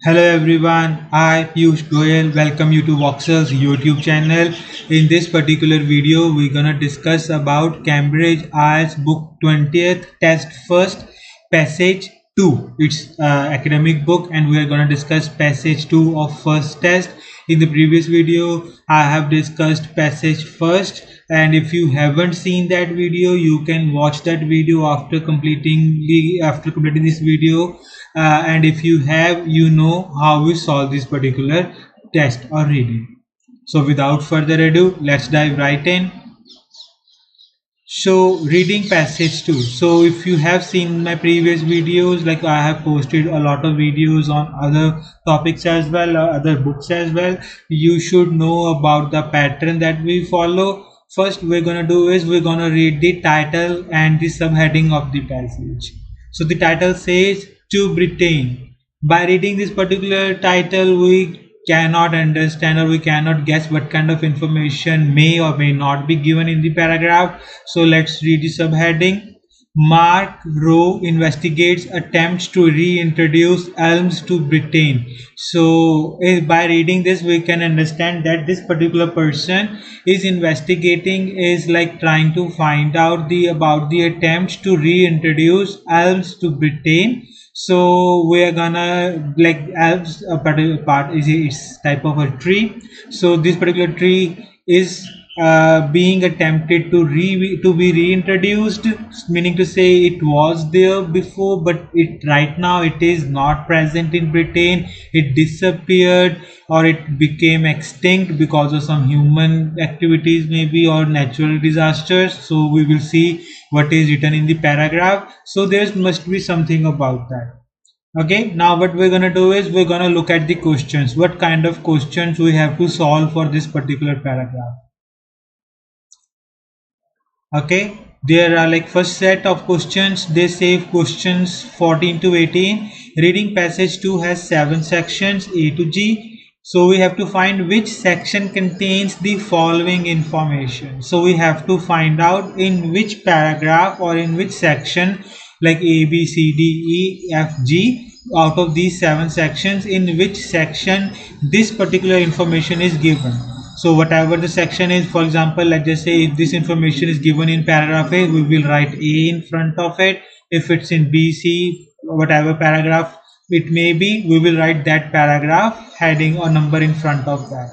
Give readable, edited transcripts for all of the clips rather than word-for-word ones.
Hello everyone, I Piyush Goyal welcome you to Voxcel's YouTube channel. In this particular video, we're gonna discuss about Cambridge IELTS Book 20th Test First Passage 2. It's academic book and we are gonna discuss Passage 2 of first test. In the previous video, I have discussed Passage first, and if you haven't seen that video, you can watch that video after completing this video. And if you have, you know how we solve this particular test or reading. So without further ado, let's dive right in. So reading passage 2. So if you have seen my previous videos, like I have posted a lot of videos on other topics as well, other books as well, you should know about the pattern that we follow. First we're gonna do is we're gonna read the title and the subheading of the passage. So the title says to Britain. By reading this particular title, we cannot understand or we cannot guess what kind of information may or may not be given in the paragraph. So let's read the subheading. Mark Rowe investigates attempts to reintroduce elms to Britain. So by reading this we can understand that this particular person is investigating, is like trying to find out about the attempts to reintroduce elms to Britain. So we are gonna, like, elves a particular part is its type of a tree. So this particular tree is being attempted to be reintroduced, meaning to say it was there before, but it right now it is not present in Britain. It disappeared or it became extinct because of some human activities maybe or natural disasters. So we will see what is written in the paragraph. So there must be something about that. Okay, now what we're gonna do is we're gonna look at the questions. What kind of questions we have to solve for this particular paragraph. Okay, there are, like, first set of questions, they say questions 14 to 18. Reading passage 2 has 7 sections A to G. So we have to find which section contains the following information. So we have to find out in which paragraph or in which section, like A, B, C, D, E, F, G, out of these 7 sections, in which section this particular information is given. So whatever the section is, for example, let's just say if this information is given in paragraph A, we will write A in front of it. If it's in B, C, whatever paragraph it may be, we will write that paragraph heading or number in front of that.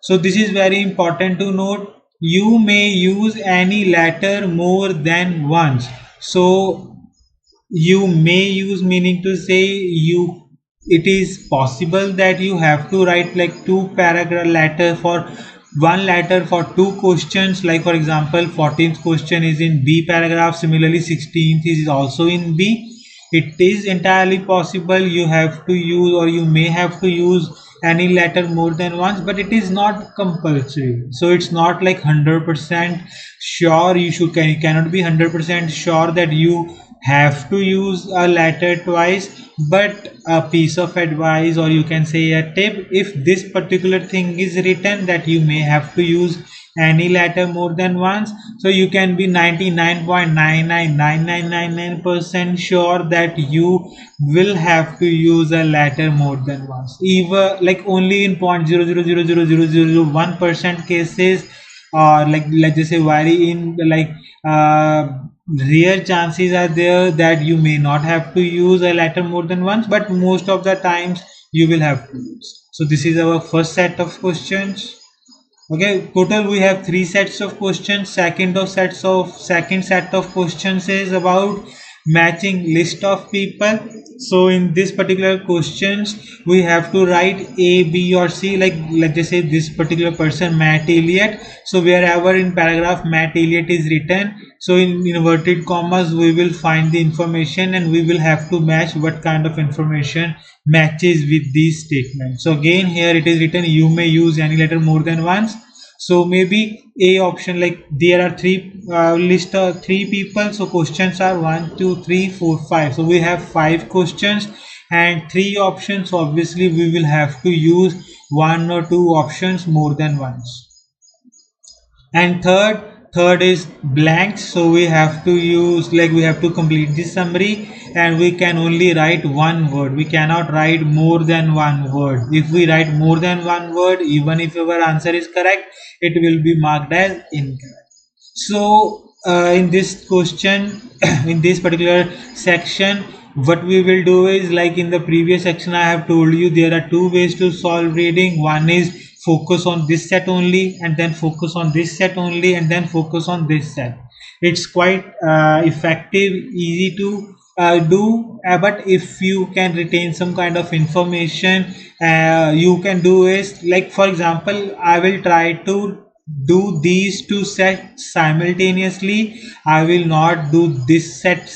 So this is very important to note. You may use any letter more than once. So you may use, meaning to say it is possible that you have to write like two paragraph letter for one letter for two questions. Like for example, 14th question is in B paragraph, similarly 16th is also in B. It is entirely possible you have to use or you may have to use any letter more than once, but it is not compulsory. So it's not like 100% sure. You cannot be 100% sure that you have to use a letter twice. But a piece of advice, or you can say a tip, if this particular thing is written that you may have to use any letter more than once, so you can be 99.999999% sure that you will have to use a letter more than once. Even like only in 0.0000001% cases, or like let's just say very in like rare chances are there that you may not have to use a letter more than once, but most of the times you will have to use. So this is our first set of questions. Okay, total we have three sets of questions. Second set of questions is about matching list of people. So in this particular questions we have to write A, B or C. Like let's just say this particular person Matt Elliott. So wherever in paragraph Matt Elliott is written, so in inverted commas we will find the information and we will have to match what kind of information matches with these statements. So again here it is written you may use any letter more than once. So maybe A option, like there are list of three people. So questions are 1, 2, 3, 4, 5. So we have 5 questions and 3 options. So obviously we will have to use 1 or 2 options more than once. And third is blank, so we have to use, like, we have to complete this summary, and we can only write one word. We cannot write more than one word. If we write more than one word, even if our answer is correct, it will be marked as incorrect. So in this question, in this particular section, what we will do is, like in the previous section I have told you, there are two ways to solve reading. One is focus on this set only, and then focus on this set only, and then focus on this set. It's quite effective, easy to do, but if you can retain some kind of information, you can do is, like, for example, I will try to do these two sets simultaneously. I will not do this set,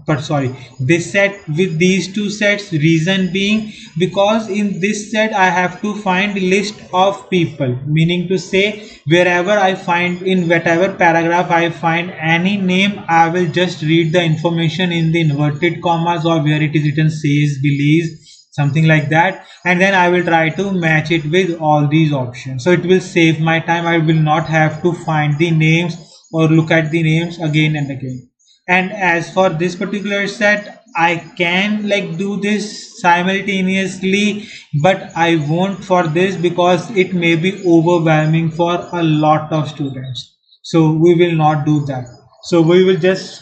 but sorry, this set with these two sets. Reason being, because in this set I have to find list of people, meaning to say, wherever I find, in whatever paragraph I find any name, I will just read the information in the inverted commas, or where it is written says, believes, something like that, and then I will try to match it with all these options. So it will save my time. I will not have to find the names or look at the names again and again. And as for this particular set, I can, like, do this simultaneously, but I won't for this, because it may be overwhelming for a lot of students. So we will not do that. So we will just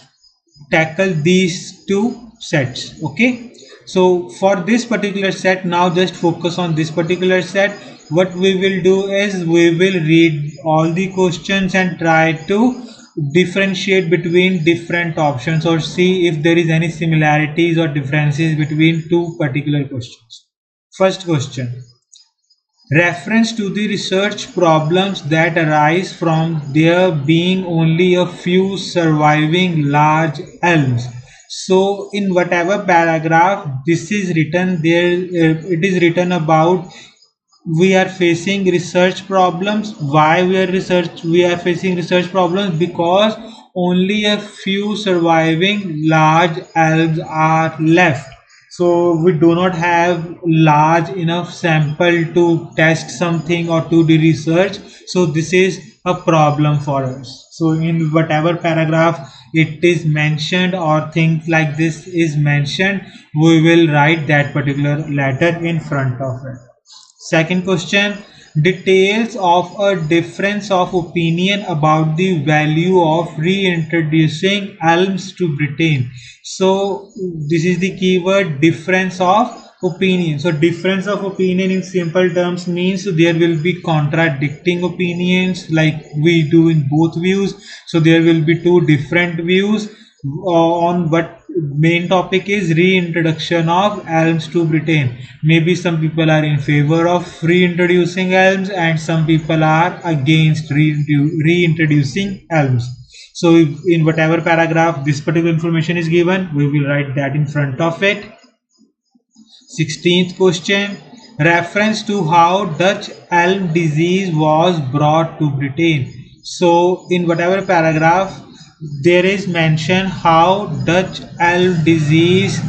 tackle these two sets. Okay, so for this particular set, now just focus on this particular set. What we will do is, we will read all the questions and try to differentiate between different options, or see if there is any similarities or differences between two particular questions. First question: reference to the research problems that arise from there being only a few surviving large elms. So in whatever paragraph this is written, there it is written about, we are facing research problems. Why we are facing research problems? Because only a few surviving large elves are left. So we do not have large enough sample to test something or to do research. So this is a problem for us. So in whatever paragraph it is mentioned, or things like this is mentioned, we will write that particular letter in front of it. Second question: details of a difference of opinion about the value of reintroducing elms to Britain. So this is the keyword, difference of opinion. So difference of opinion in simple terms means there will be contradicting opinions, like we do in both views. So there will be two different views on what main topic is, reintroduction of elms to Britain. Maybe some people are in favor of reintroducing elms, and some people are against reintroducing elms. So if in whatever paragraph this particular information is given, we will write that in front of it. 16th question: reference to how Dutch elm disease was brought to Britain. So in whatever paragraph there is mention how Dutch elm disease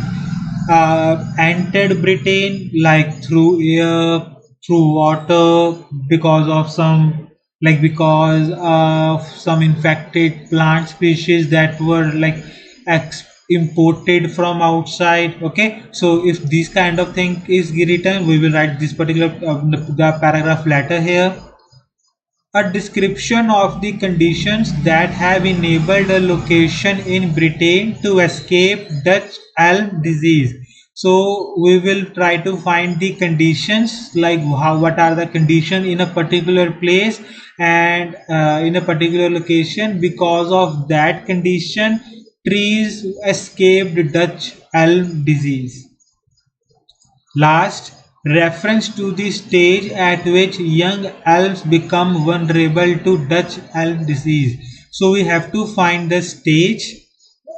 entered Britain, like through air, through water, because of some, like, because of some infected plant species that were, like, imported from outside. Okay, so if this kind of thing is written, we will write this particular the paragraph letter here. A description of the conditions that have enabled a location in Britain to escape Dutch elm disease. So we will try to find the conditions, like how, what are the conditions in a particular place and in a particular location. Because of that condition, trees escaped Dutch elm disease. Last, reference to the stage at which young elms become vulnerable to Dutch elm disease. So we have to find the stage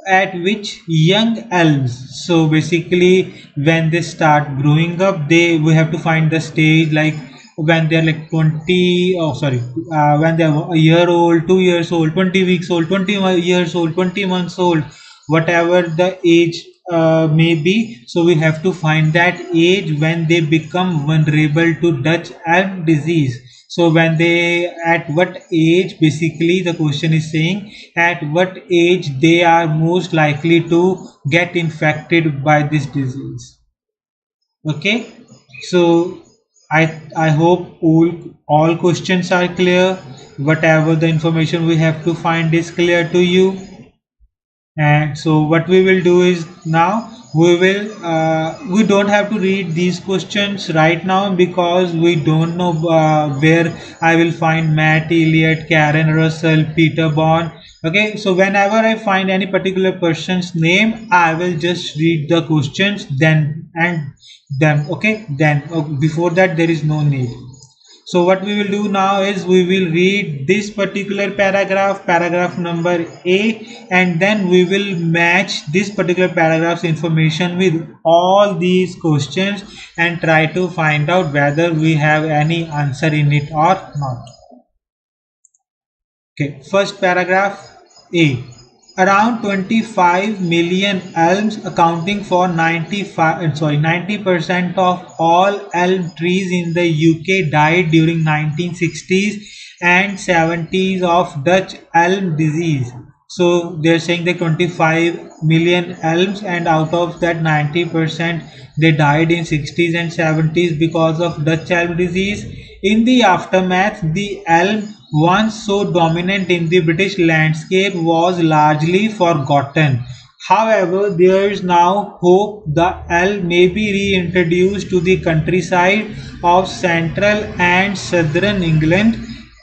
at which young elms, so basically when they start growing up, we have to find the stage, like when they're like 20, oh sorry, when they're a year old, 2 years old, 20 weeks old, 20 years old, 20 months old, whatever the age may be. So we have to find that age when they become vulnerable to Dutch elm disease. So when they, at what age, basically the question is saying at what age they are most likely to get infected by this disease. Okay, so I hope all questions are clear. Whatever the information we have to find is clear to you. And so what we will do is now we don't have to read these questions right now because we don't know where I will find Matt Elliott, Karen Russell, Peter Bond. Okay, so whenever I find any particular person's name, I will just read the questions then and them. Okay, then before that there is no need. So what we will do now is we will read this particular paragraph, paragraph number A, and then we will match this particular paragraph's information with all these questions and try to find out whether we have any answer in it or not. Okay, first paragraph A. Around 25 million elms, accounting for 90% of all elm trees in the UK, died during 1960s and 70s of Dutch elm disease. So they're saying that 25 million elms, and out of that 90% they died in 60s and 70s because of Dutch elm disease. In the aftermath, the elm, once so dominant in the British landscape, was largely forgotten. However, there is now hope the elm may be reintroduced to the countryside of central and southern England.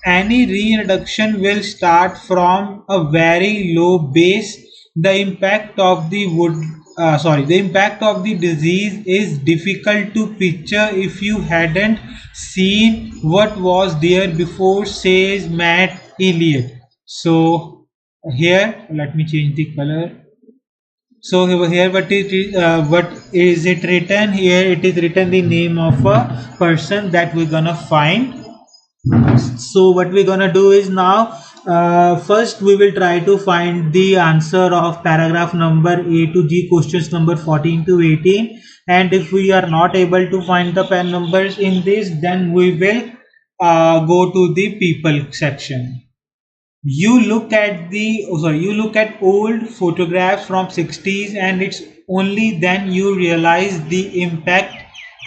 Any reintroduction will start from a very low base. The impact of the impact of the disease is difficult to picture if you hadn't seen what was there before, says Matt Elliott. So here, let me change the color. So here, what is it written? Here it is written the name of a person that we're gonna find. So what we're gonna do is now, first we will try to find the answer of paragraph number A to G, questions number 14 to 18, and if we are not able to find the pen numbers in this, then we will go to the people section. You look at old photographs from 60s, and it's only then you realize the impact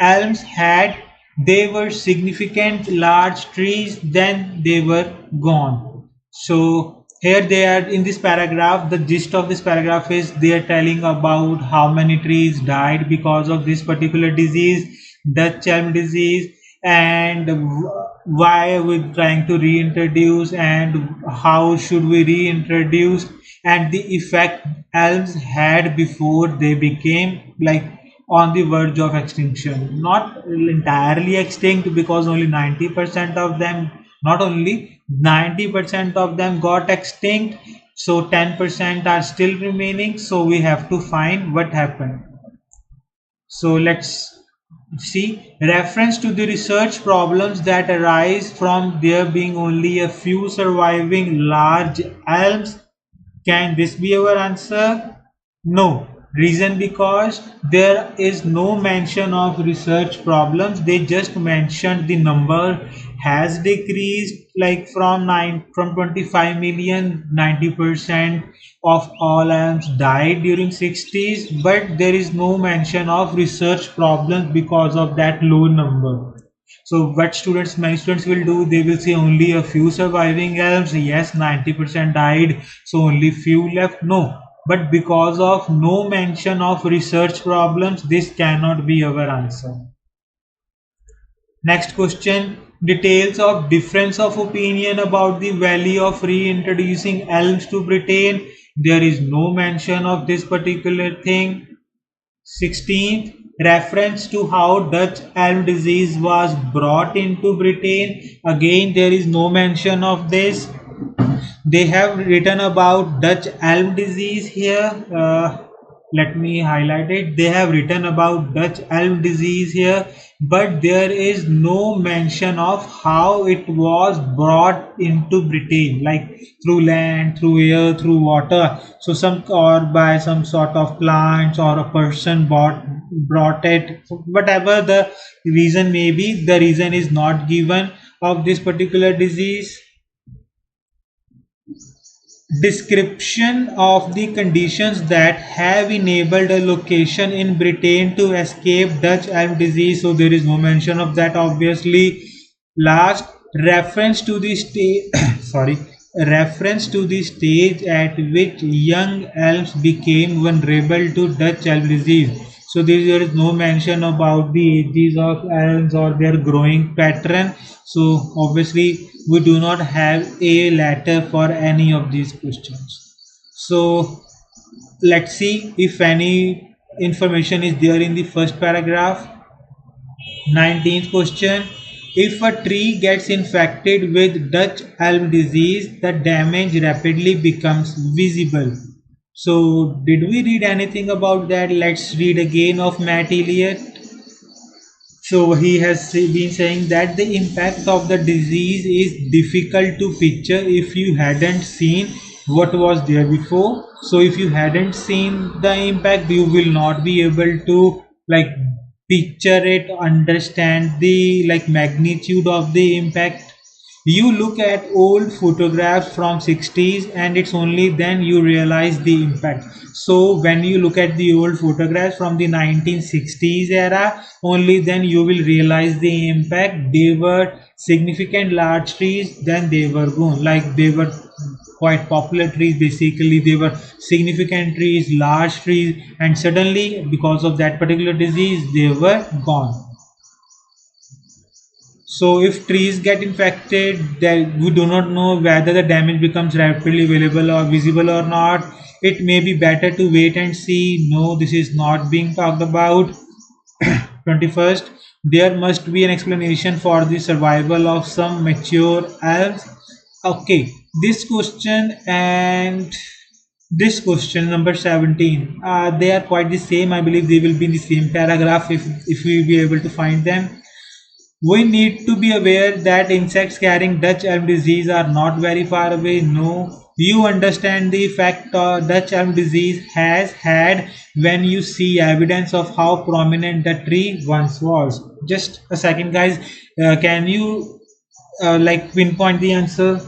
elms had. They were significant large trees, then they were gone. So here they are in this paragraph. The gist of this paragraph is they are telling about how many trees died because of this particular disease, Dutch elm disease, and why we're trying to reintroduce and how should we reintroduce, and the effect elms had before they became like on the verge of extinction. Not entirely extinct because only 90% of them, not only 90% of them got extinct, so 10% are still remaining. So we have to find what happened. So let's see. Reference to the research problems that arise from there being only a few surviving large elms. Can this be our answer? No. Reason because there is no mention of research problems. They just mentioned the number has decreased like from 25 million, 90% of all elms died during 60s, but there is no mention of research problems because of that low number. So what many students will do, they will say only a few surviving elms. Yes, 90% died, so only few left. No, but because of no mention of research problems, this cannot be our answer. Next question. Details of difference of opinion about the value of reintroducing elms to Britain. There is no mention of this particular thing. 16th, reference to how Dutch elm disease was brought into Britain. Again, there is no mention of this. They have written about Dutch elm disease here. Let me highlight it. They have written about Dutch elm disease here, but there is no mention of how it was brought into Britain, like through land, through air, through water. So some, or by some sort of plants, or a person brought it. Whatever the reason may be, the reason is not given. of this particular disease? Description of the conditions that have enabled a location in Britain to escape Dutch elm disease. So there is no mention of that, obviously. Last, reference to the stage sorry, reference to the stage at which young elms became vulnerable to Dutch elm disease. So there is no mention about the ages of elms or their growing pattern. So obviously we do not have a letter for any of these questions. So let's see if any information is there in the first paragraph. 19th question. If a tree gets infected with Dutch elm disease, the damage rapidly becomes visible. So did we read anything about that? Let's read again of Matt Elliott. So he has been saying that the impact of the disease is difficult to picture if you hadn't seen what was there before. So if you hadn't seen the impact, you will not be able to like picture it, understand the like magnitude of the impact. You look at old photographs from 60s and it's only then you realize the impact. So when you look at the old photographs from the 1960s era, only then you will realize the impact. They were significant large trees, then they were gone. Like they were quite popular trees, basically they were significant trees, large trees, and suddenly because of that particular disease they were gone. So if trees get infected, then we do not know whether the damage becomes rapidly available or visible or not. It may be better to wait and see. No, this is not being talked about. 21st, there must be an explanation for the survival of some mature elves. Okay, this question and this question number 17, they are quite the same. I believe they will be in the same paragraph if we will be able to find them. We need to be aware that insects carrying Dutch elm disease are not very far away. No, you understand the effect Dutch elm disease has had when you see evidence of how prominent the tree once was. Just a second, guys. Can you like pinpoint the answer?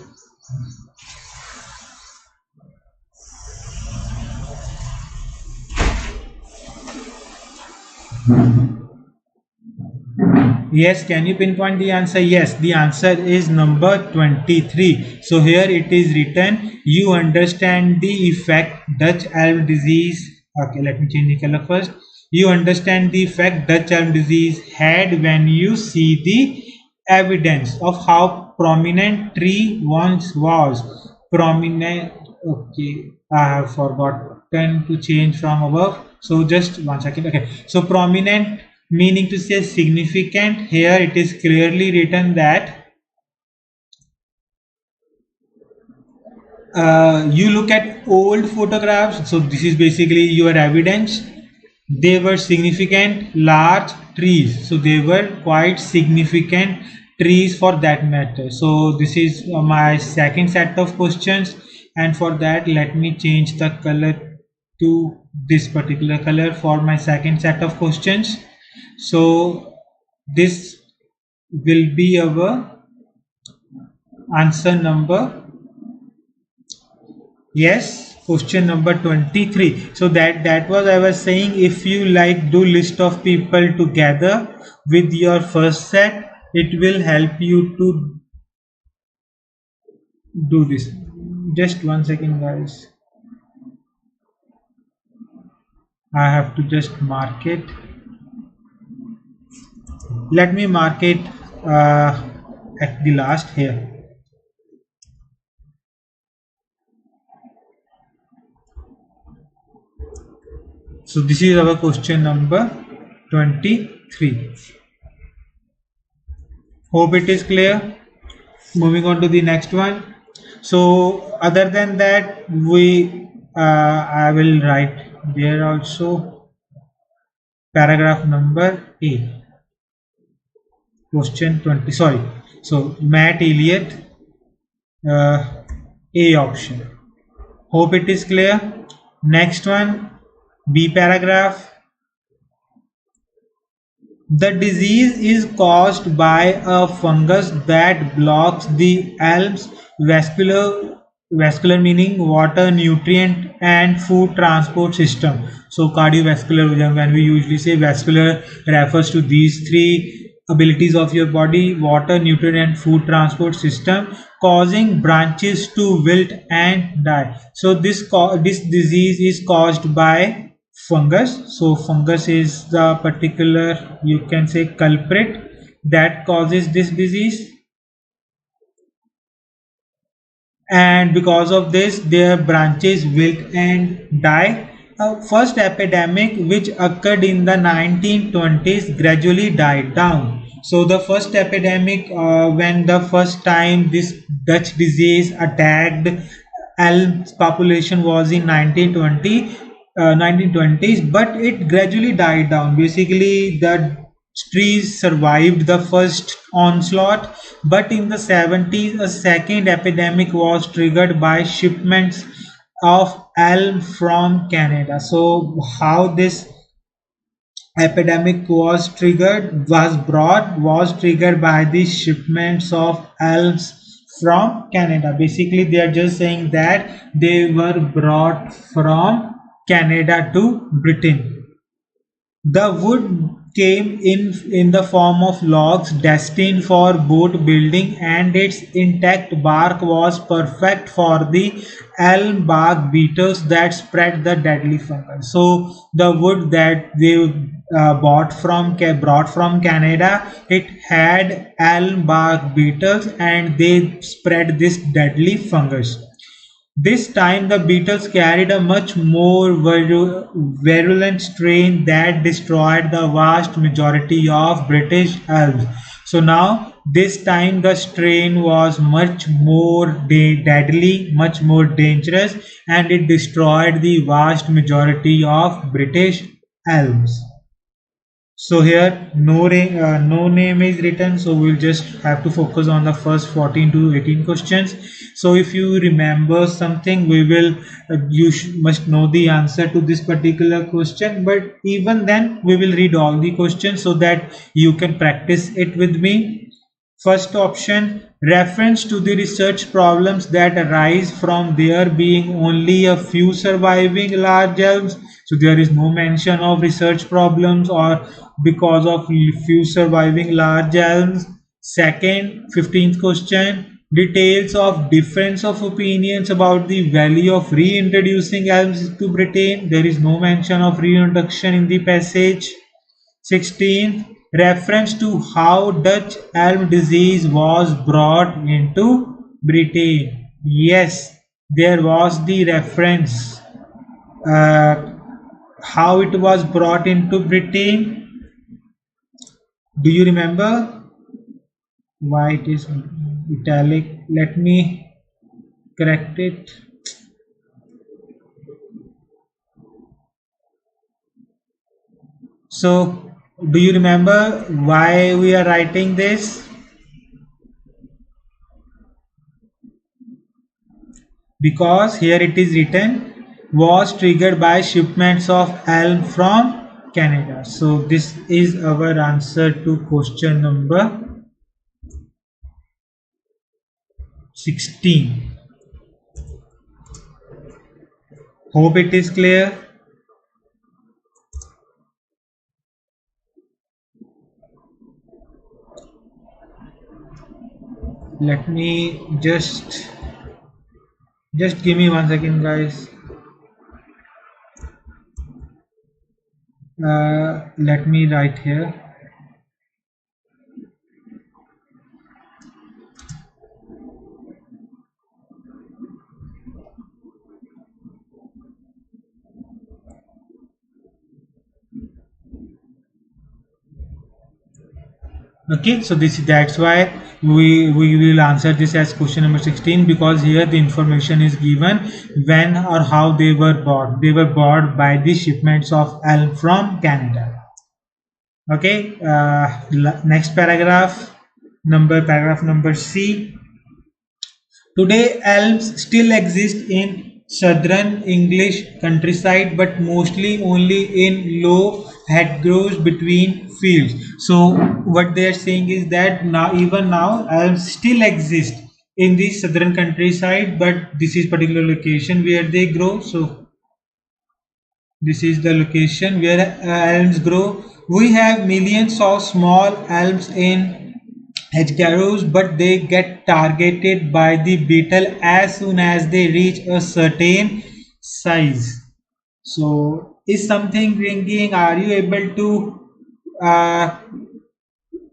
Yes, can you pinpoint the answer? Yes, the answer is number 23. So here it is written, you understand the effect Dutch elm disease. Okay, let me change the color first. You understand the effect Dutch elm disease had when you see the evidence of how prominent tree once was. Prominent, okay, I have forgotten to change from above. So just one second. Okay, so prominent meaning to say significant. Here it is clearly written that you look at old photographs. So this is basically your evidence. They were significant large trees. So they were quite significant trees for that matter. So this is my second set of questions, and for that let me change the color to this particular color for my second set of questions. So this will be our answer number, yes, question number 23. So that was I was saying, if you like do list of people together with your first set, it will help you to do this. Just one second, guys. I have to just mark it. Let me mark it at the last here. So this is our question number 23. Hope it is clear. Moving on to the next one. So other than that, I will write there also paragraph number A. Question 20. Sorry. So Matt Elliott, A option. Hope it is clear. Next one, B paragraph. The disease is caused by a fungus that blocks the elm's vascular meaning water, nutrient and food transport system. So cardiovascular, when we usually say vascular, refers to these three abilities of your body: water, nutrient and food transport system, causing branches to wilt and die. So this disease is caused by fungus. So fungus is the particular, you can say, culprit that causes this disease, and because of this their branches wilt and die. First epidemic, which occurred in the 1920s, gradually died down. So the first epidemic, when the first time this Dutch disease attacked elms population, was in 1920s, but it gradually died down. Basically the trees survived the first onslaught, but in the 70s a second epidemic was triggered by shipments of elm from Canada. So how this epidemic was triggered by the shipments of elms from Canada. Basically they are just saying that they were brought from Canada to Britain. The wood came in the form of logs destined for boat building, and its intact bark was perfect for the elm bark beetles that spread the deadly fungus. So the wood that they brought from Canada, it had elm bark beetles and they spread this deadly fungus. This time the beetles carried a much more virulent strain that destroyed the vast majority of British elms. So now this time the strain was much more deadly, much more dangerous, and it destroyed the vast majority of British elms. So here no name is written, so we'll just have to focus on the first 14 to 18 questions. So if you remember something, we will must know the answer to this particular question, but even then we will read all the questions so that you can practice it with me. First option, reference to the research problems that arise from there being only a few surviving large elms. So there is no mention of research problems or because of few surviving large elms. Second, 15th question, details of difference of opinions about the value of reintroducing elms to Britain. There is no mention of reintroduction in the passage. 16th, reference to how Dutch elm disease was brought into Britain. Yes, there was the reference. How it was brought into Britain. Do you remember why it is italic? Let me correct it. So, do you remember why we are writing this? Because here it is written was triggered by shipments of elm from Canada. So this is our answer to question number 16. Hope it is clear. Let me just give me 1 second, guys. Let me write here. Okay, so that's why we will answer this as question number 16, because here the information is given when or how they were bought. They were bought by the shipments of elm from Canada. Okay, next paragraph number C. Today elms still exist in southern English countryside, but mostly only in low head grows between fields. So what they are saying is that now, even now, elms still exist in the southern countryside, but this is particular location where they grow. So this is the location where elms grow. We have millions of small elms in hedgerows, but they get targeted by the beetle as soon as they reach a certain size. So, is something ringing? Are you able to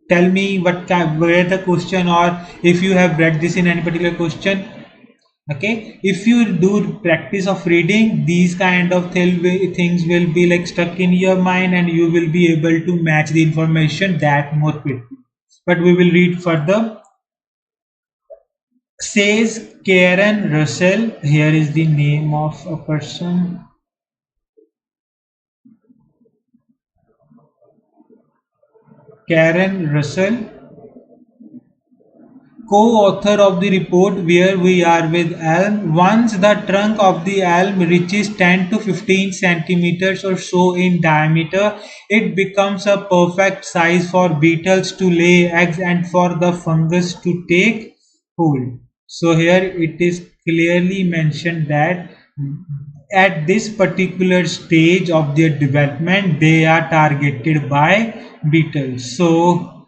tell me what where the question, or if you have read this in any particular question? Okay, if you do practice of reading, these kind of things will be like stuck in your mind, and you will be able to match the information that more quickly. But we will read further. Says Karen Russell. Here is the name of a person. Karen Russell, co-author of the report Where We Are with Elm. Once the trunk of the elm reaches 10 to 15 centimeters or so in diameter, it becomes a perfect size for beetles to lay eggs and for the fungus to take hold. So here it is clearly mentioned that at this particular stage of their development, they are targeted by beetles. So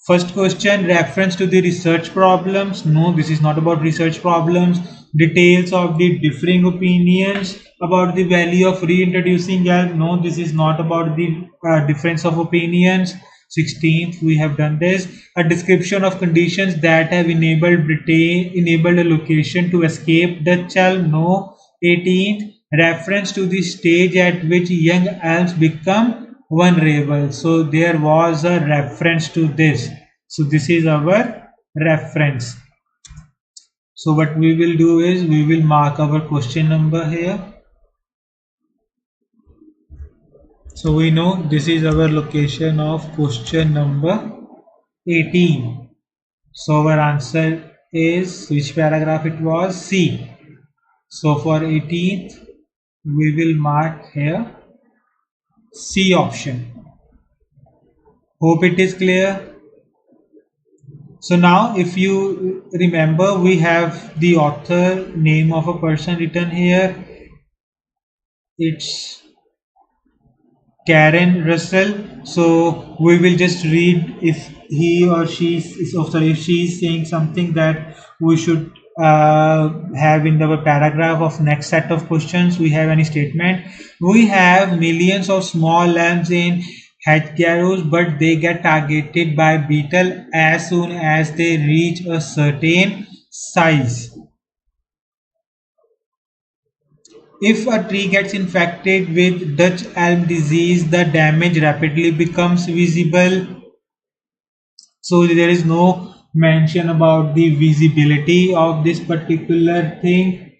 first question, reference to the research problems. No, this is not about research problems. Details of the differing opinions about the value of reintroducing elm. No, this is not about the difference of opinions. 16th, we have done this. A description of conditions that have enabled a location to escape Dutch elm. No. 18th, reference to the stage at which young elms become vulnerable. So there was a reference to this. So this is our reference. So what we will do is we will mark our question number here. So we know this is our location of question number 18. So our answer is, which paragraph it was? C. So for 18th, we will mark here C option. Hope it is clear. So now if you remember, we have the author name of a person written here. It's Karen Russell. So we will just read if he or she is, oh, sorry, if she is saying something that we should have in the paragraph of next set of questions. We have any statement. We have millions of small lambs in hedgerows, but they get targeted by beetle as soon as they reach a certain size. If a tree gets infected with Dutch elm disease, the damage rapidly becomes visible. So there is no mention about the visibility of this particular thing.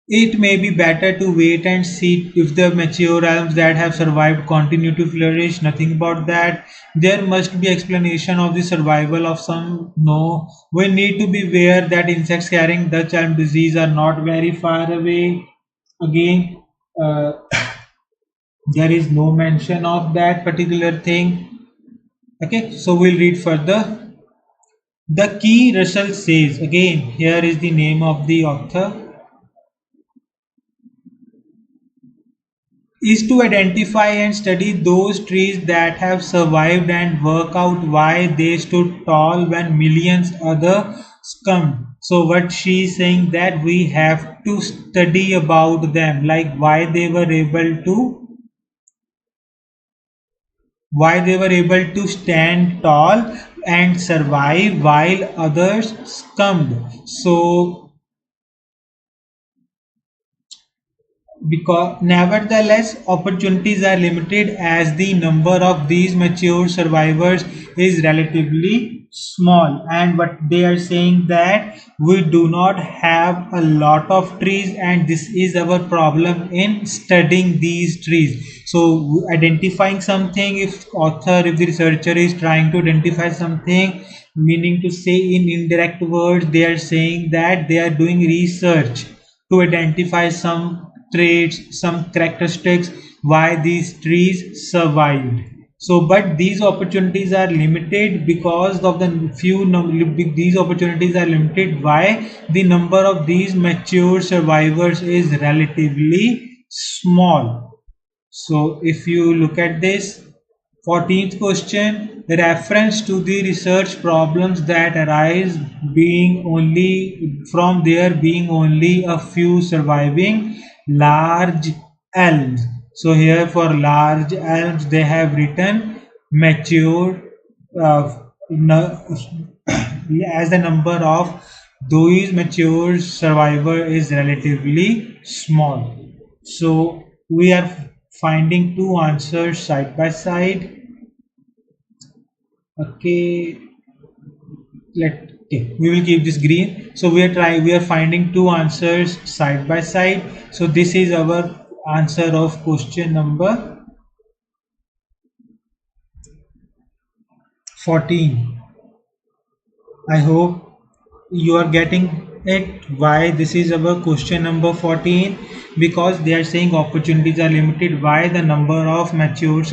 It may be better to wait and see if the mature elms that have survived continue to flourish. Nothing about that. There must be explanation of the survival of some. No. We need to be aware that insects carrying Dutch elm disease are not very far away. Again, uh, there is no mention of that particular thing. Okay, so we'll read further. The key Russell says, again, here is the name of the author, is to identify and study those trees that have survived and work out why they stood tall when millions other succumbed. So what she is saying, that we have to study about them, like why they were able to stand tall and survive while others succumbed. So because nevertheless opportunities are limited as the number of these mature survivors is relatively small, and what they are saying that we do not have a lot of trees, and this is our problem in studying these trees. So identifying something, if the researcher is trying to identify something, meaning to say in indirect words, they are saying that they are doing research to identify some traits, some characteristics why these trees survived. So, but these opportunities are limited because of the these opportunities are limited. Why? The number of these mature survivors is relatively small. So if you look at this 14th question, reference to the research problems that arise being only from there being only a few surviving large elms. So here for large elms they have written mature uh, as the number of those mature survivor is relatively small. So we are finding two answers side by side. Okay, we will keep this green. So we are finding two answers side by side. So this is our answer of question number 14. I hope you are getting it why this is our question number 14, because they are saying opportunities are limited, why the number of mature uh,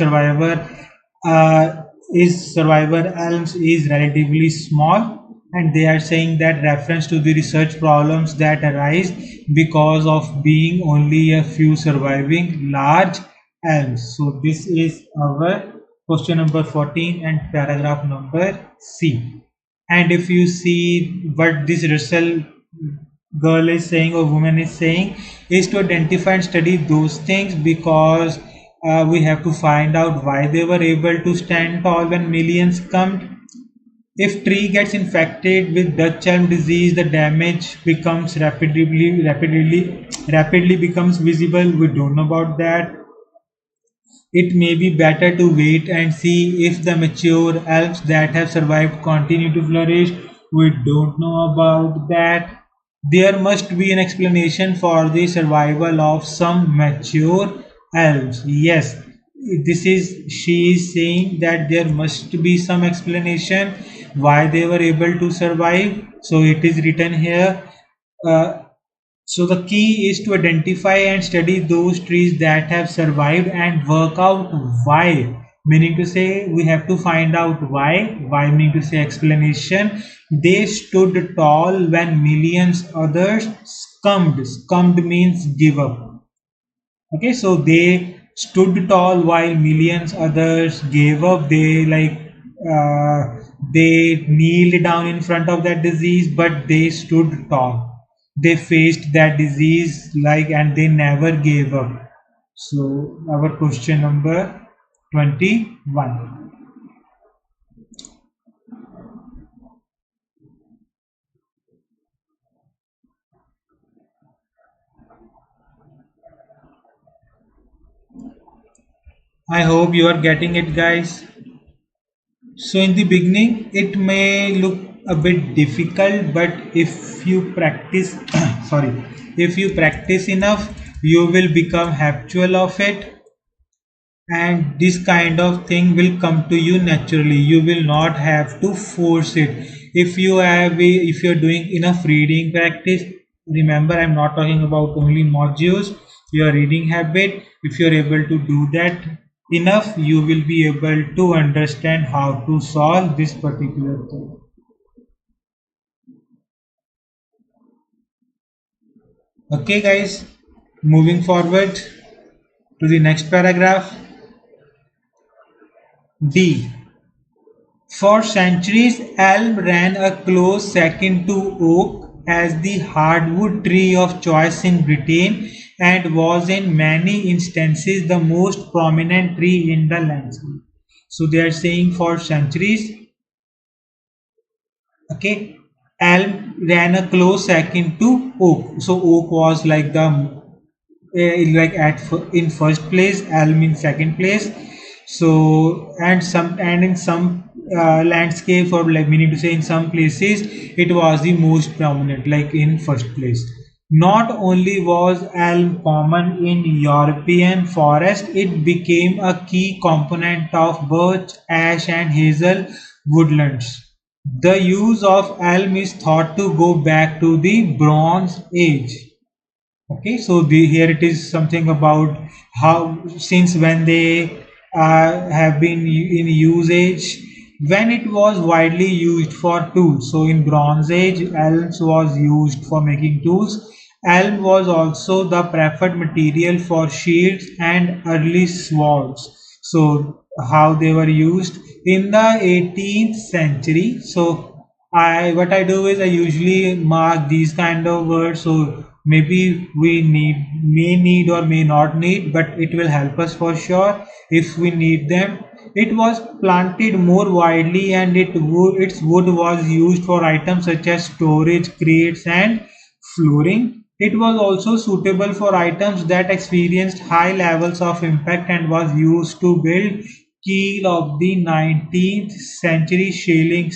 survivor elms is relatively small, and they are saying that reference to the research problems that arise because of being only a few surviving large elms. So this is our question number 14 and paragraph number C. And if you see what this Russell girl is saying or woman is saying, is to identify and study those things, because we have to find out why they were able to stand tall when millions come. If tree gets infected with Dutch elm disease, the damage becomes rapidly becomes visible. We don't know about that. It may be better to wait and see if the mature elms that have survived continue to flourish. We don't know about that. There must be an explanation for the survival of some mature elms. Yes, this is she is saying that there must be some explanation why they were able to survive. So it is written here. Uh, so the key is to identify and study those trees that have survived and work out why. Meaning to say we have to find out why. Why meaning to say explanation. They stood tall when millions others succumbed. Succumbed means give up. Okay, so they stood tall while millions others gave up. They kneeled down in front of that disease, but they stood tall. They faced that disease and they never gave up. So our question number 21. I hope you are getting it, guys. So in the beginning, it may look a bit difficult, but if you practice, sorry, if you practice enough, you will become habitual of it, and this kind of thing will come to you naturally. You will not have to force it. If you're doing enough reading practice, remember I'm not talking about only modules, your reading habit. If you're able to do that enough, you will be able to understand how to solve this particular thing. Okay guys, moving forward to the next paragraph. D. For centuries, elm ran a close second to oak as the hardwood tree of choice in Britain, and was in many instances the most prominent tree in the landscape. So they are saying for centuries, okay, elm ran a close second to oak. So oak was like the in first place, elm in second place. So and in some landscapes, or like meaning to say in some places, it was the most prominent, like in first place. Not only was elm common in European forest, it became a key component of birch, ash and hazel woodlands. The use of elm is thought to go back to the Bronze Age. Okay, so here it is something about how since when they have been in usage, when it was widely used for tools. So in Bronze Age, elms was used for making tools. Elm was also the preferred material for shields and early swords. So how they were used in the 18th century. So I what I do is I usually mark these kind of words. So maybe we may need or may not need, but it will help us for sure if we need them. It was planted more widely, and its wood was used for items such as storage crates and flooring. It was also suitable for items that experienced high levels of impact and was used to build keel of the 19th century sailing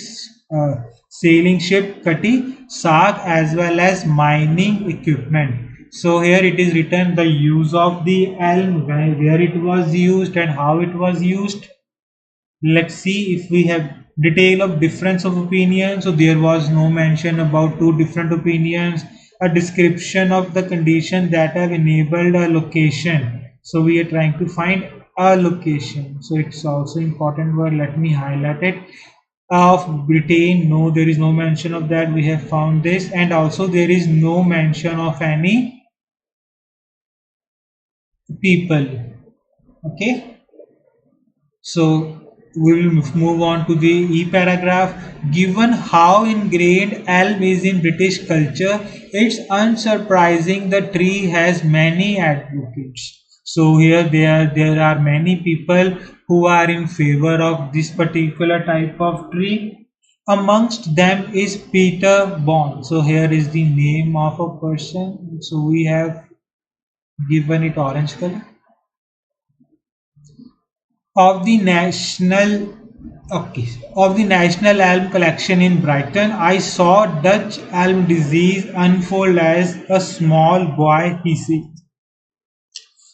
ship Cutty Sark, as well as mining equipment. So here it is written the use of the elm, where it was used and how it was used. Let's see if we have detail of difference of opinion. So there was no mention about two different opinions. A description of the condition that have enabled a location. So we are trying to find a location. So it's also important word. Let me highlight it. Of Britain, no, there is no mention of that. We have found this, and also there is no mention of any people. Okay. So we will move on to the E paragraph. Given how ingrained elm is in British culture, it's unsurprising the tree has many advocates. So here there are many people who are in favor of this particular type of tree. Amongst them is Peter Bond. So here is the name of a person. So we have given it orange color of the national okay of the national elm collection in Brighton. I saw Dutch elm disease unfold as a small boy, he says.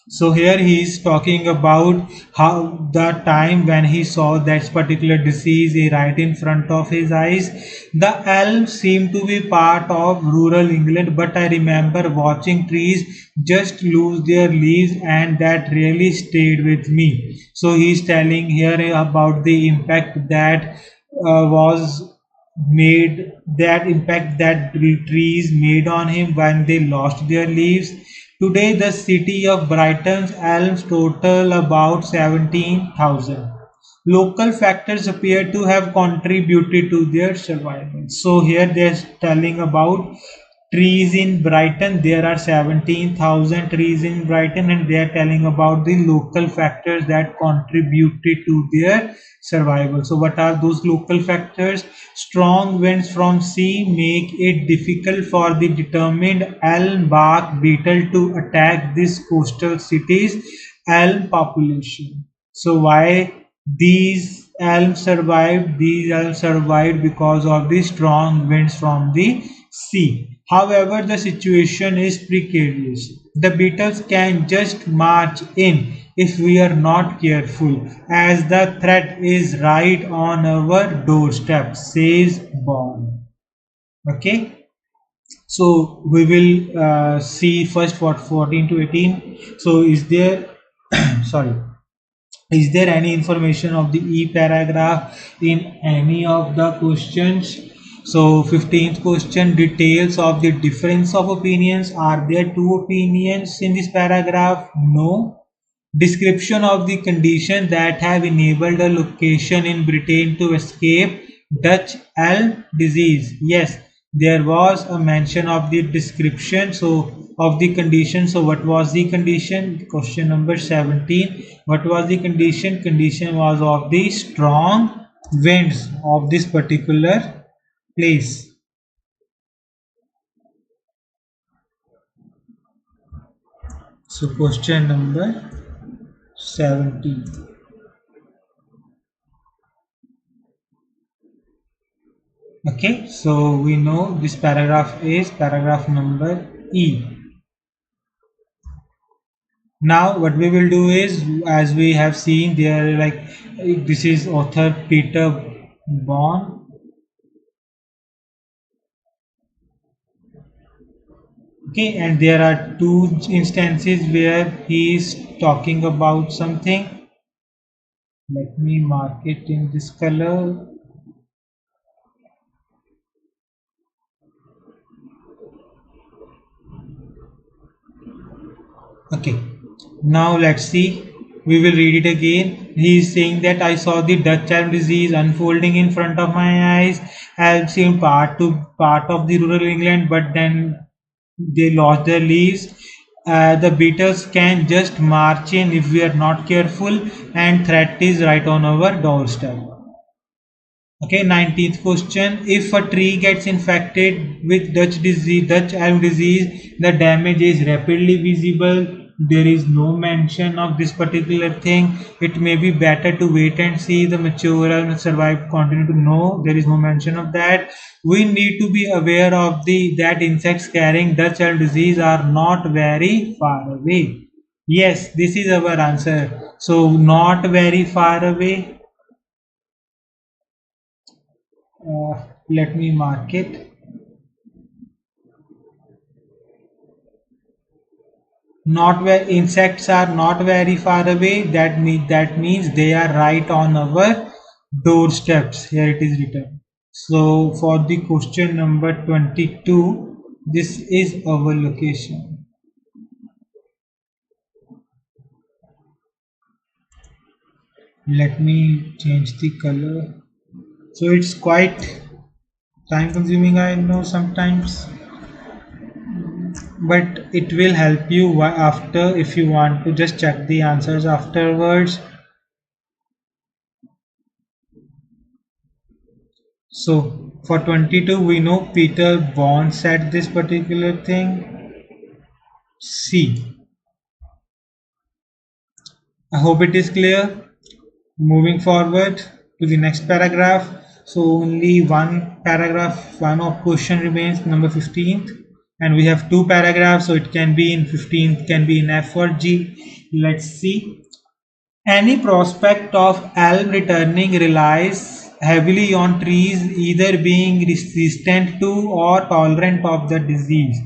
So here he is talking about how the time when he saw that particular disease right in front of his eyes. The elms seemed to be part of rural England, but I remember watching trees just lose their leaves, and that really stayed with me. So he is telling here about the impact that was made that impact that trees made on him when they lost their leaves. Today, the city of Brighton's elms total about 17,000. Local factors appear to have contributed to their survival. So here they're telling about trees in Brighton. There are 17,000 trees in Brighton, and they are telling about the local factors that contributed to their survival. So what are those local factors? Strong winds from sea make it difficult for the determined elm bark beetle to attack this coastal city's elm population. So why these elms survived? These elms survived because of the strong winds from the sea. However, the situation is precarious. The beetles can just march in if we are not careful, as the threat is right on our doorstep, says Bond. Okay, so we will see first what 14 to 18. So is there sorry, is there any information of the E paragraph in any of the questions? So 15th question, details of the difference of opinions. Are there two opinions in this paragraph? No. Description of the condition that have enabled a location in Britain to escape Dutch elm disease. Yes, there was a mention of the description. So of the condition. So what was the condition? Question number 17. What was the condition? Condition was of the strong winds of this particular place. So question number 17. Okay, so we know this paragraph is paragraph number E. Now what we will do is, as we have seen there, like this is author Peter Bond. Okay, and there are two instances where he is talking about something. Let me mark it in this color. Okay, now let's see. We will read it again. He is saying that I saw the Dutch elm disease unfolding in front of my eyes. I have seen part of the rural England, but then they lost their leaves. The beetles can just march in if we are not careful, and threat is right on our doorstep. Okay, 19th question. If a tree gets infected with Dutch elm disease, the damage is rapidly visible. There is no mention of this particular thing. It may be better to wait and see the mature and survive continue to know. There is no mention of that. We need to be aware of the that insects carrying Dutch elm disease are not very far away. Yes, this is our answer. So not very far away. Let me mark it. Not where insects are not very far away. That means they are right on our doorsteps. Here it is written. So for the question number 22, this is our location. Let me change the color. So it's quite time consuming, I know sometimes, but it will help you after if you want to just check the answers afterwards. So for 22 we know Peter Bond said this particular thing. C. I hope it is clear. Moving forward to the next paragraph. So only one paragraph, one of question remains, number 15th. And we have two paragraphs, so it can be in 15th, can be in F or G. Let's see. Any prospect of elm returning relies heavily on trees either being resistant to or tolerant of the disease.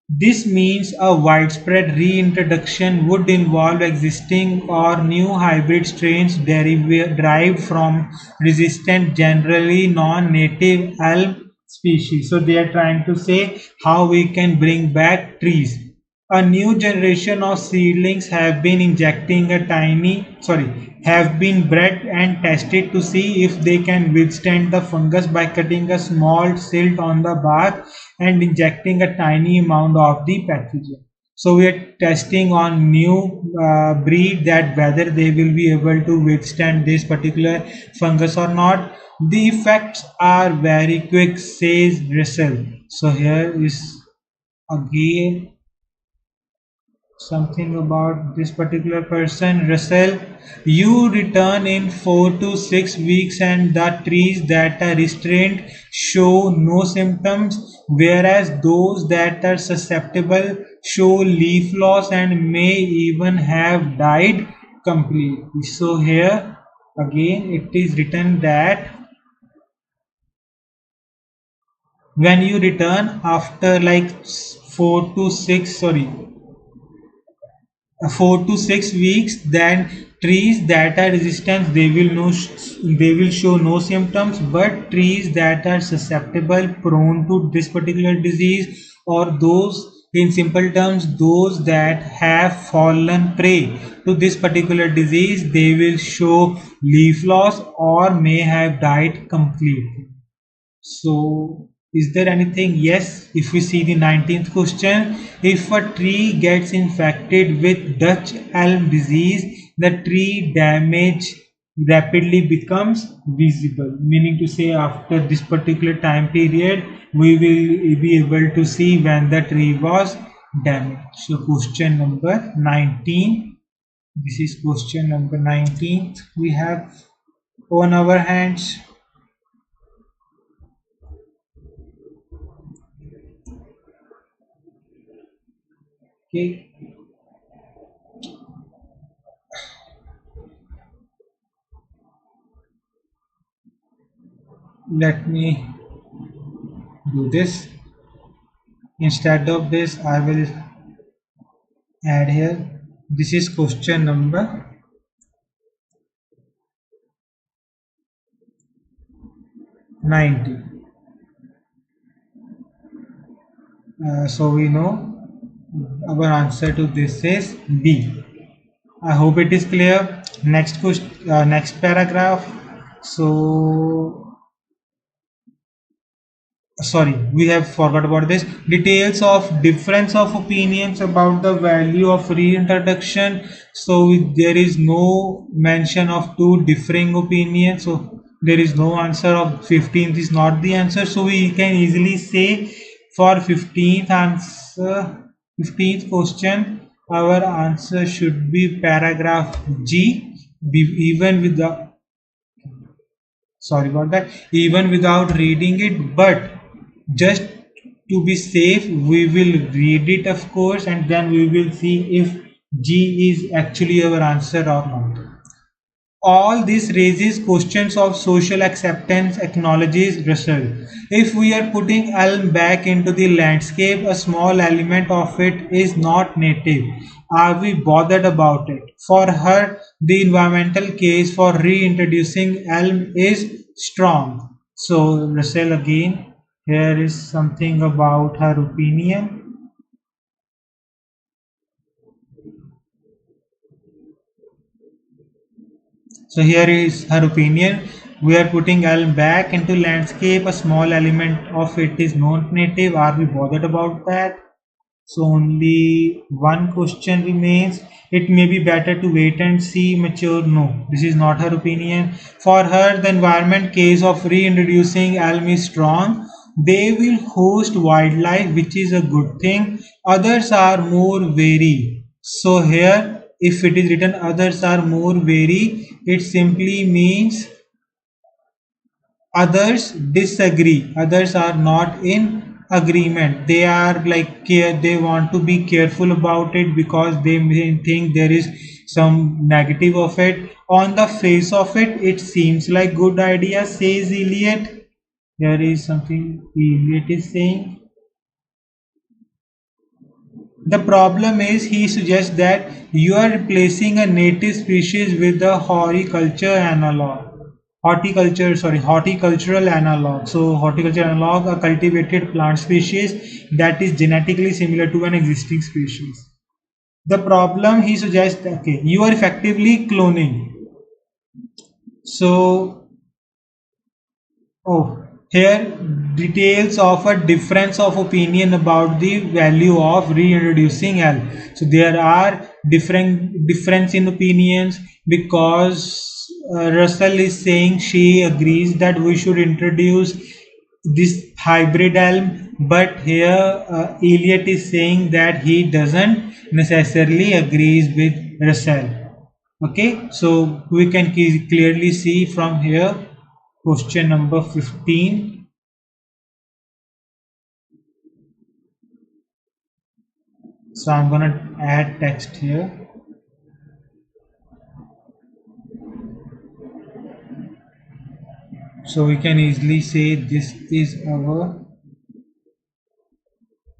This means a widespread reintroduction would involve existing or new hybrid strains derived from resistant, generally non-native elm species. So they are trying to say how we can bring back trees. A new generation of seedlings have been bred and tested to see if they can withstand the fungus by cutting a small silt on the bark and injecting a tiny amount of the pathogen. So we are testing on new breed that whether they will be able to withstand this particular fungus or not. The effects are very quick, says Russell. So here is again something about this particular person. Russell, you return in 4 to 6 weeks and the trees that are restrained show no symptoms, whereas those that are susceptible show leaf loss and may even have died completely. So here again it is written that when you return after like 4 to 6 sorry 4 to 6 weeks, then trees that are resistant they will show no symptoms, but trees that are susceptible prone to this particular disease, or those in simple terms those that have fallen prey to this particular disease, they will show leaf loss or may have died completely. So, is there anything? Yes, if we see the 19th question, if a tree gets infected with Dutch elm disease, the tree damage rapidly becomes visible, meaning to say after this particular time period, we will be able to see when the tree was damaged. So, question number 19. This is question number 19th. We have on our hands. Okay. Let me do this. Instead of this, I will add here. This is question number 90. So we know our answer to this is B. I hope it is clear. Next question, next paragraph. So sorry, we have forgot about this. Details of difference of opinions about the value of reintroduction. So there is no mention of two differing opinions, so there is no answer of 15th is not the answer. So we can easily say for 15th answer, 15th question, our answer should be paragraph G, even with the, sorry about that, even without reading it, but just to be safe we will read it of course, and then we will see if G is actually our answer or not. All this raises questions of social acceptance, acknowledges Russell. If we are putting elm back into the landscape, a small element of it is not native. Are we bothered about it? For her, the environmental case for reintroducing elm is strong. So, Russell again, here is something about her opinion. So here is her opinion. We are putting elm back into landscape. A small element of it is not native. Are we bothered about that? So only one question remains. It may be better to wait and see. Mature? No. This is not her opinion. For her, the environment case of reintroducing elm is strong. They will host wildlife, which is a good thing. Others are more wary. So here, if it is written others are more wary, it simply means others disagree, others are not in agreement, they are like care, they want to be careful about it because they may think there is some negative of it. On the face of it, it seems like good idea, says Eliot. There is something Eliot is saying. The problem is, he suggests that you are replacing a native species with a horticulture analog. Horticultural analog. So horticultural analog, a cultivated plant species that is genetically similar to an existing species. The problem, he suggests, okay, you are effectively cloning. So oh, here details of a difference of opinion about the value of reintroducing L. So there are difference in opinions because Russell is saying she agrees that we should introduce this hybrid elm, but here Eliot is saying that he doesn't necessarily agrees with Russell. Okay, so we can clearly see from here question number 15. So I'm gonna add text here. So we can easily say this is our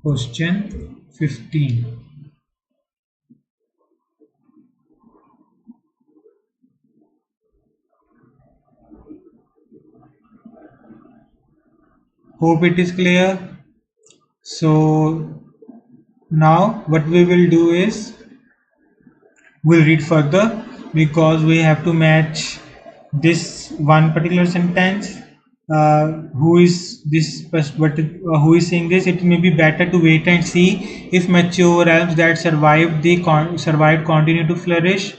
question 15. Hope it is clear. So now what we will do is we'll read further because we have to match this one particular sentence. Who is this who is saying this? It may be better to wait and see if mature elms that survived continue to flourish.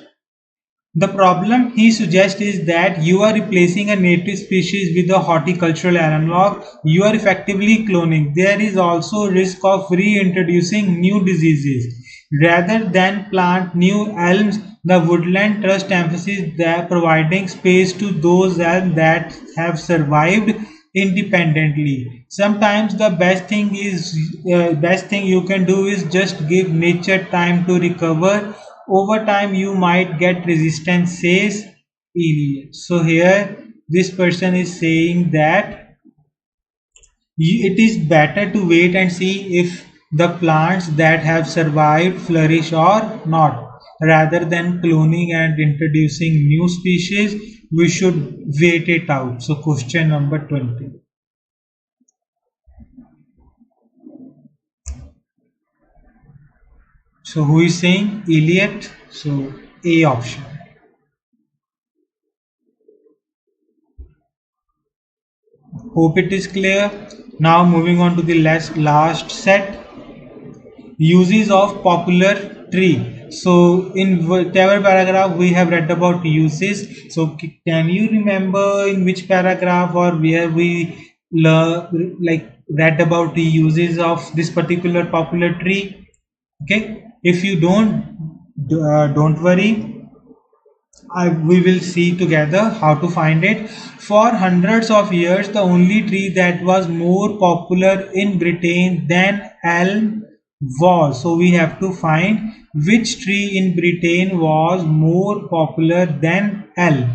The problem, he suggests, is that you are replacing a native species with a horticultural analog. You are effectively cloning. There is also risk of reintroducing new diseases. Rather than plant new elms, the Woodland Trust emphasizes that providing space to those elms that have survived independently. Sometimes the best thing you can do is just give nature time to recover. Over time you might get resistance, says Eliot. So here this person is saying that it is better to wait and see if the plants that have survived flourish or not. Rather than cloning and introducing new species, we should wait it out. So question number 20. So who is saying Eliot? So A option. Hope it is clear. Now moving on to the last set. Uses of popular tree. So in whatever paragraph we have read about uses. So can you remember in which paragraph or where we read about the uses of this particular popular tree? Okay. If you don't worry. We will see together how to find it. For hundreds of years, the only tree that was more popular in Britain than elm was. So we have to find which tree in Britain was more popular than elm.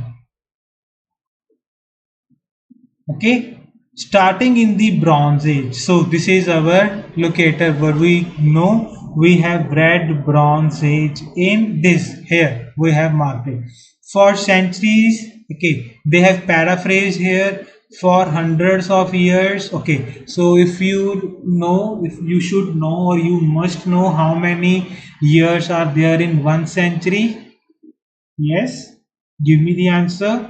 Okay, starting in the Bronze Age. So this is our locator where we know we have read Bronze Age in this. Here we have marked it for centuries. Okay, they have paraphrased here for hundreds of years. Okay, so if you should know or you must know how many years are there in 1 century. Yes, give me the answer.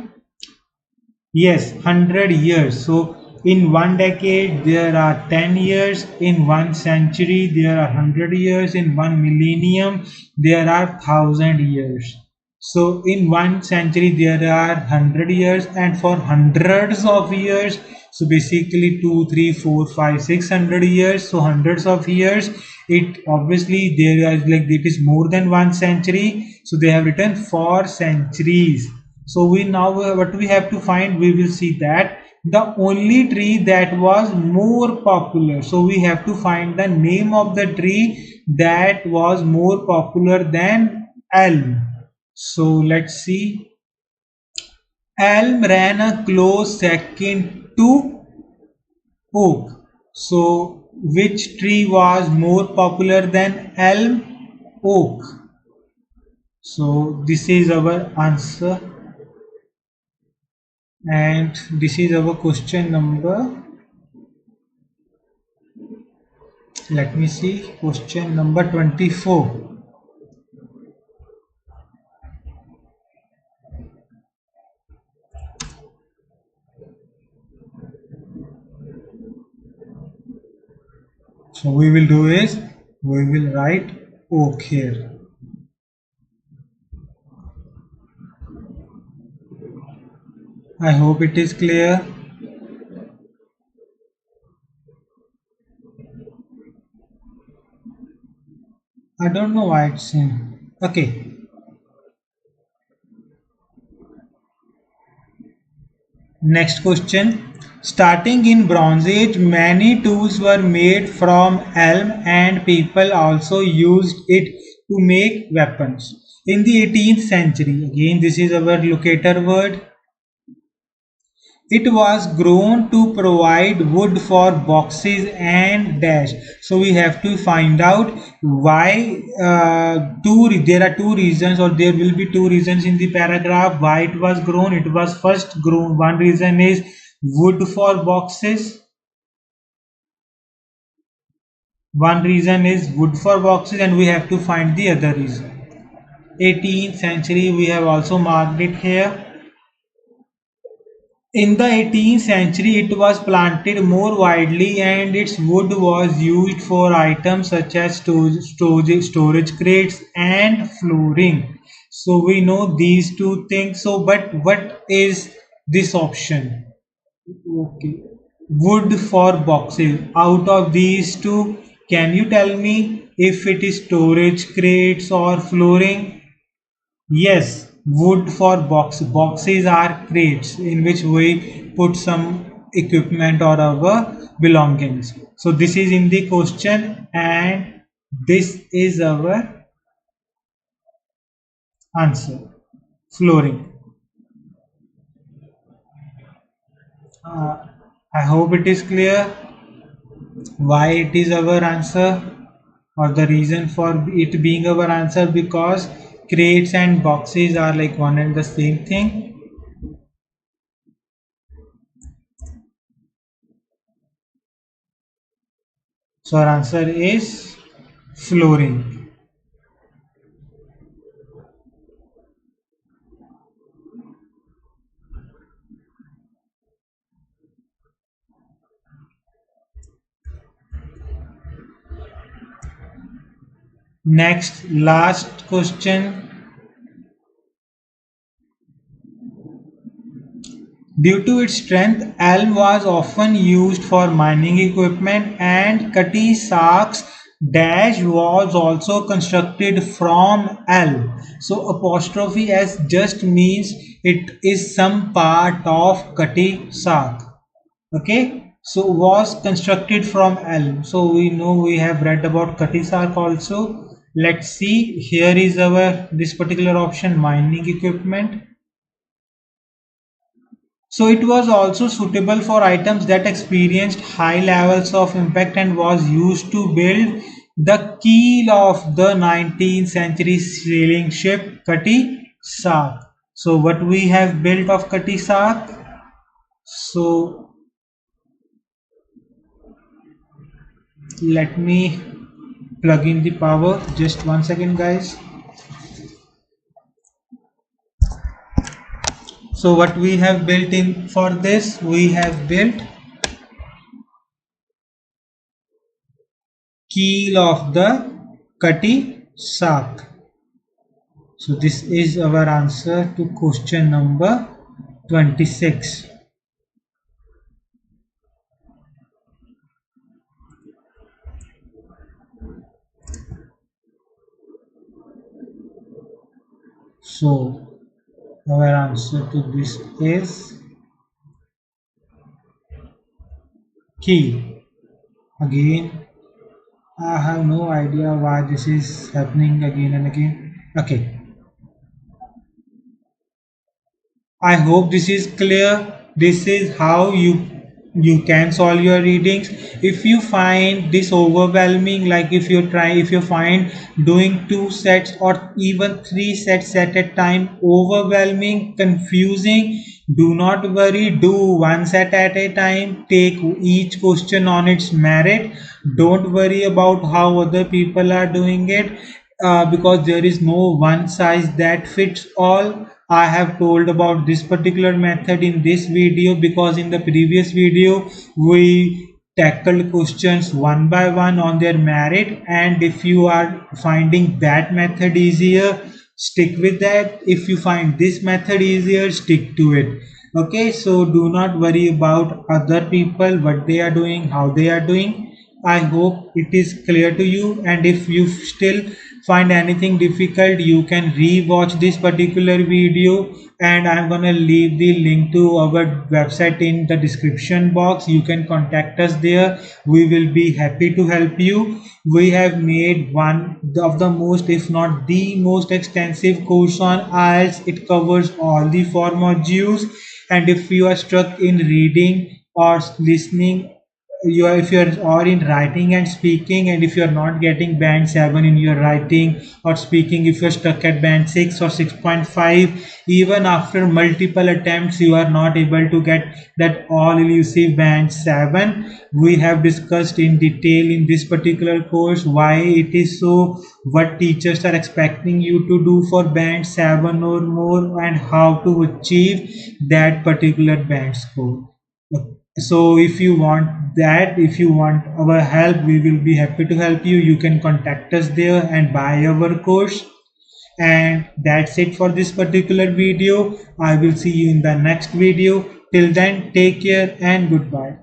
Yes, 100 years. So in 1 decade there are 10 years, in 1 century there are 100 years, in 1 millennium there are 1,000 years. So in 1 century there are 100 years, and for hundreds of years, so basically 2, 3, 4, 5, 600 years, so hundreds of years, it obviously there is like it is more than 1 century, so they have written for centuries. So we now what we have to find, we will see that the only tree that was more popular. So we have to find the name of the tree that was more popular than elm. So let's see. Elm ran a close second to oak. So which tree was more popular than elm? Oak. So this is our answer. And this is our question number, let me see, question number 24. So we will do is we will write oak here. I hope it is clear. I don't know why it's in. Okay. Next question. Starting in Bronze Age, many tools were made from elm and people also used it to make weapons. In the 18th century, again this is our locator word, it was grown to provide wood for boxes and dash. So we have to find out why. There are two reasons, or there will be two reasons in the paragraph why it was grown. It was first grown. One reason is wood for boxes. One reason is wood for boxes, and we have to find the other reason. 18th century. We have also marked it here. In the 18th century, it was planted more widely and its wood was used for items such as storage crates and flooring. So we know these two things. So, but what is this option? Okay. Wood for boxes. Out of these two, can you tell me if it is storage crates or flooring? Yes, wood for boxes are crates in which we put some equipment or our belongings. So this is in the question and this is our answer. Flooring. Uh, I hope it is clear why it is our answer. or the reason for it being our answer, because crates and boxes are like one and the same thing. So our answer is flooring. Next, last question. Due to its strength, elm was often used for mining equipment, and Cutty Sark's dash was also constructed from elm. So apostrophe s just means it is some part of Cutty Sark. Okay, so was constructed from elm. So we know, we have read about Cutty Sark also. Let's see. Here is our this particular option, mining equipment. So it was also suitable for items that experienced high levels of impact and was used to build the keel of the 19th century sailing ship Cutty Sark. So what we have built of Cutty Sark? So let me plug in the power. Just 1 second, guys. So what we have built in for this? We have built keel of the Cutty Sark. So this is our answer to question number 26. So our answer to this is key. Again, I have no idea why this is happening again and again. Okay, I hope this is clear. This is how you can solve your readings. If you find this overwhelming, like if you find doing 2 sets or even 3 sets at a time overwhelming, confusing, do not worry. Do 1 set at a time. Take each question on its merit. Don't worry about how other people are doing it, because there is no one size that fits all. I have told about this particular method in this video because in the previous video we tackled questions one by one on their merit, and if you are finding that method easier, stick with that. If you find this method easier, stick to it. Okay, so do not worry about other people, what they are doing, how they are doing. I hope it is clear to you, and if you still find anything difficult, you can re-watch this particular video, and I'm gonna leave the link to our website in the description box. You can contact us there. We will be happy to help you. We have made one of the most, if not the most extensive course on IELTS. It covers all the four modules, and if you are stuck in reading or listening, you are, if you are or in writing and speaking, and if you are not getting band 7 in your writing or speaking, if you are stuck at band 6 or 6.5, even after multiple attempts you are not able to get that all elusive band 7, we have discussed in detail in this particular course why it is so, what teachers are expecting you to do for band 7 or more, and how to achieve that particular band score. So if you want that, if you want our help, we will be happy to help you. You can contact us there and buy our course. And that's it for this particular video. I will see you in the next video. Till then, take care and goodbye.